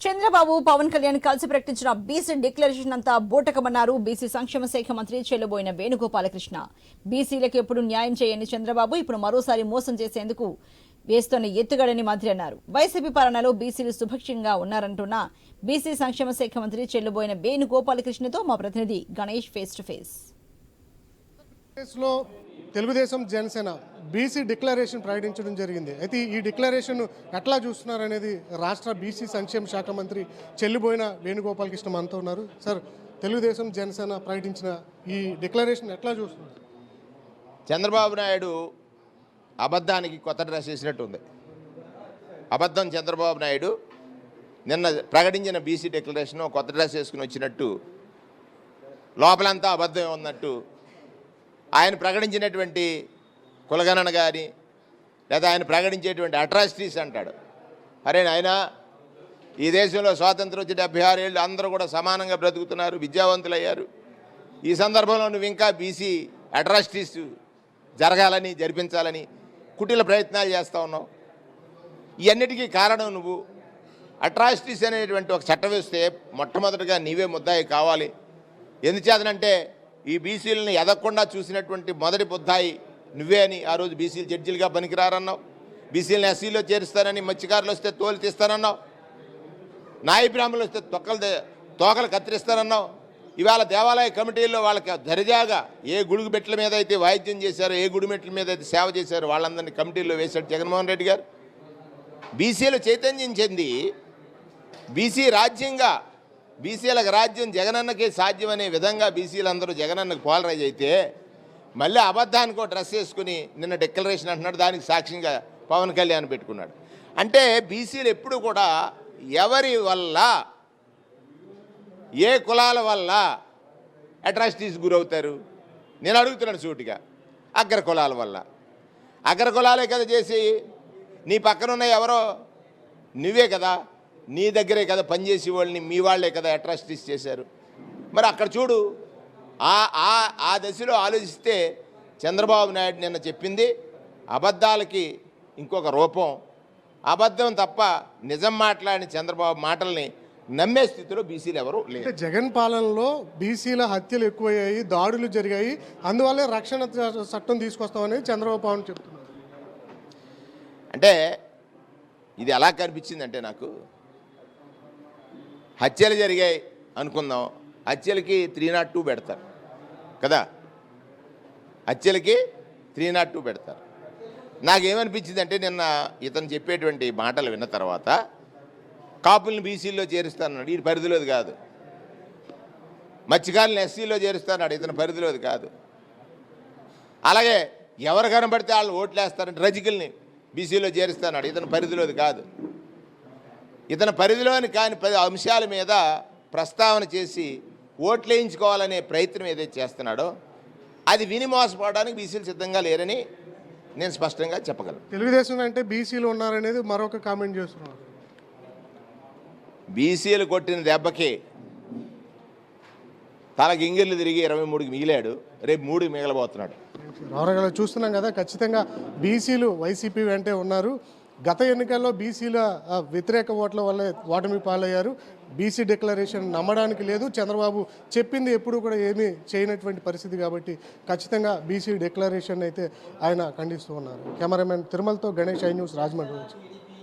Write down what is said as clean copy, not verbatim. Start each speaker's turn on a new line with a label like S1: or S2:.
S1: చంద్రబాబు పవన్ కళ్యాణ్ కలిసి ప్రకటించిన BC declaration అంతా బూటకమన్నారు బీసీ సంక్షేమ శాఖ మంత్రి చెల్లుబోయిన వేణుగోపాలకృష్ణ. బీసీలకు ఎప్పుడు న్యాయం చేయని చంద్రబాబు ఇప్పుడు మరోసారి మోసం చేసేందుకు వేస్తోన్న ఎత్తుగడని మంత్రి అన్నారు. వైసీపీ పాలనలో బీసీలు సుభిక్షంగా ఉన్నారంటున్న బీసీ సంక్షేమ శాఖ మంత్రి చెల్లుబోయిన వేణుగోపాలకృష్ణతో మా ప్రతినిధి Ganesh face to face.
S2: Telugu Desam Janasena BC declaration ప్రకటించడం జరిగింది. అయితే ఈ డిక్లరేషన్ ఎట్లా చూస్తున్నారనేది రాష్ట్ర బీసీ సంక్షేమ శాఖ మంత్రి చెల్లిబోయిన వేణుగోపాలకృష్ణ మనతో ఉన్నారు. సార్, తెలుగుదేశం జనసేన ప్రకటించిన ఈ డిక్లరేషన్ ఎట్లా చూస్తున్నారు?
S3: చంద్రబాబు నాయుడు అబద్ధానికి కొత్త డ్రెస్ వేసినట్టు ఉంది. అబద్ధం చంద్రబాబు నాయుడు నిన్న ప్రకటించిన బీసీ డిక్లరేషన్ కొత్త డ్రెస్ వేసుకుని వచ్చినట్టు, లోపలంతా అబద్ధం ఉన్నట్టు ఆయన ప్రకటించినటువంటి కులగణన కానీ లేదా ఆయన ప్రకటించేటువంటి అట్రాసిటీస్ అంటాడు. అరే నాయన, ఈ దేశంలో స్వాతంత్రం వచ్చి 76 ఏళ్ళు అందరూ కూడా సమానంగా బ్రతుకుతున్నారు, విద్యావంతులయ్యారు. ఈ సందర్భంలో నువ్వు ఇంకా బీసీ అట్రాసిటీస్ జరగాలని జరిపించాలని కుటిల ప్రయత్నాలు చేస్తూ ఉన్నావు. ఇవన్నిటికీ కారణం నువ్వు. అట్రాసిటీస్ అనేటువంటి ఒక చట్టం వేస్తే మొట్టమొదటిగా నీవే ముద్దాయి కావాలి. ఎందుచేతనంటే ఈ బీసీలను ఎదగకుండా చూసినటువంటి మొదటి ముద్దాయి నువ్వే అని ఆ రోజు బీసీలు జడ్జిలుగా పనికిరారన్నావు. బీసీలను ఎస్సీలో చేరుస్తానని, మత్స్యకారులు వస్తే తోలు తీస్తానన్నావు. నాయి బ్రాహ్మణులు వస్తే తోకలు కత్తిరిస్తానన్నావు. ఇవాళ దేవాలయ కమిటీల్లో వాళ్ళకి దర్జాగా ఏ గుడుగు మెట్ల మీద అయితే వాయిద్యం చేశారో, ఏ గుడి మెట్ల మీద అయితే సేవ చేశారో వాళ్ళందరినీ కమిటీల్లో వేశాడు జగన్మోహన్ రెడ్డి గారు. బీసీలు చైతన్యం చెంది బీసీ రాజ్యంగా, బీసీలకు రాజ్యం జగనన్నకే సాధ్యం అనే విధంగా బీసీలందరూ జగనన్నకు పోలరైజ్ అయితే మళ్ళీ అబద్ధానికో డ్రెస్ వేసుకుని నిన్న డిక్లరేషన్ అంటున్నాడు. దానికి సాక్ష్యంగా పవన్ కళ్యాణ్ పెట్టుకున్నాడు. అంటే బీసీలు ఎప్పుడు కూడా ఎవరి వల్ల, ఏ కులాల వల్ల అట్రాసిటీస్ గురవుతారు? నేను అడుగుతున్నాను సూటిగా. అగ్ర కులాల వల్ల. అగ్ర కులాలే కదా చేసి, నీ పక్కనున్న ఎవరో నువ్వే కదా, నీ దగ్గరే కదా పనిచేసే వాళ్ళని, మీ వాళ్ళే కదా అట్రాసిటీస్ చేశారు. మరి అక్కడ చూడు, ఆ దశలో ఆలోచిస్తే చంద్రబాబు నాయుడు నిన్న చెప్పింది అబద్ధాలకి ఇంకొక రూపం. అబద్ధం తప్ప నిజం మాట్లాడిన చంద్రబాబు మాటల్ని నమ్మే స్థితిలో బీసీలు ఎవరు లేరు.
S2: జగన్ పాలనలో బీసీల హత్యలు ఎక్కువయ్యాయి, దాడులు జరిగాయి, అందువల్లే రక్షణ చట్టం తీసుకొస్తామని చంద్రబాబు పవన్ చెప్తున్నారు.
S3: అంటే ఇది ఎలా కనిపించిందంటే, నాకు హత్యలు జరిగాయి అనుకుందాం, హత్యలకి 302 పెడతారు కదా, హత్యలకి 302 పెడతారు. నాకేమనిపించింది అంటే, నిన్న ఇతను చెప్పేటువంటి మాటలు విన్న తర్వాత కాపుల్ని బీసీల్లో చేరుస్తానన్నాడు, ఈ పరిధిలోది కాదు. మత్స్యకారులను ఎస్సీలో చేరుస్తాన్నాడు, ఇతని పరిధిలోది కాదు. అలాగే ఎవరు కనబడితే వాళ్ళు ఓట్లు వేస్తారంటే రజకుల్ని బీసీలో చేరుస్తాన్నాడు, ఇతని పరిధిలోది కాదు. ఇతని పరిధిలోని కాని 10 అంశాల మీద ప్రస్తావన చేసి ఓట్లు వేయించుకోవాలనే ప్రయత్నం ఏదైతే చేస్తున్నాడో అది విని మోసపోవడానికి బీసీలు సిద్ధంగా లేరని నేను స్పష్టంగా చెప్పగలను.
S2: తెలుగుదేశం అంటే బీసీలు ఉన్నారనేది మరొక కామెంట్ చేస్తున్నారు.
S3: బీసీలు కొట్టిన దెబ్బకి తల గింగిర్లు తిరిగి 23కి మిగిలాడు, రేపు 3కి మిగలబోతున్నాడు.
S2: చూస్తున్నాం కదా, ఖచ్చితంగా బీసీలు వైసీపీ వెంటే ఉన్నారు. గత ఎన్నికల్లో బీసీల వ్యతిరేక ఓట్ల వల్ల ఓటమి పాలయ్యారు. బీసీ డిక్లరేషన్ నమ్మడానికి లేదు. చంద్రబాబు చెప్పింది ఎప్పుడు కూడా ఏమీ చేయనటువంటి పరిస్థితి కాబట్టి ఖచ్చితంగా బీసీ డిక్లరేషన్ అయితే ఆయన ఖండిస్తూ ఉన్నారు. కెమెరామెన్ తిరుమలతో గణేష్, ఐ న్యూస్, రాజమండ్రి.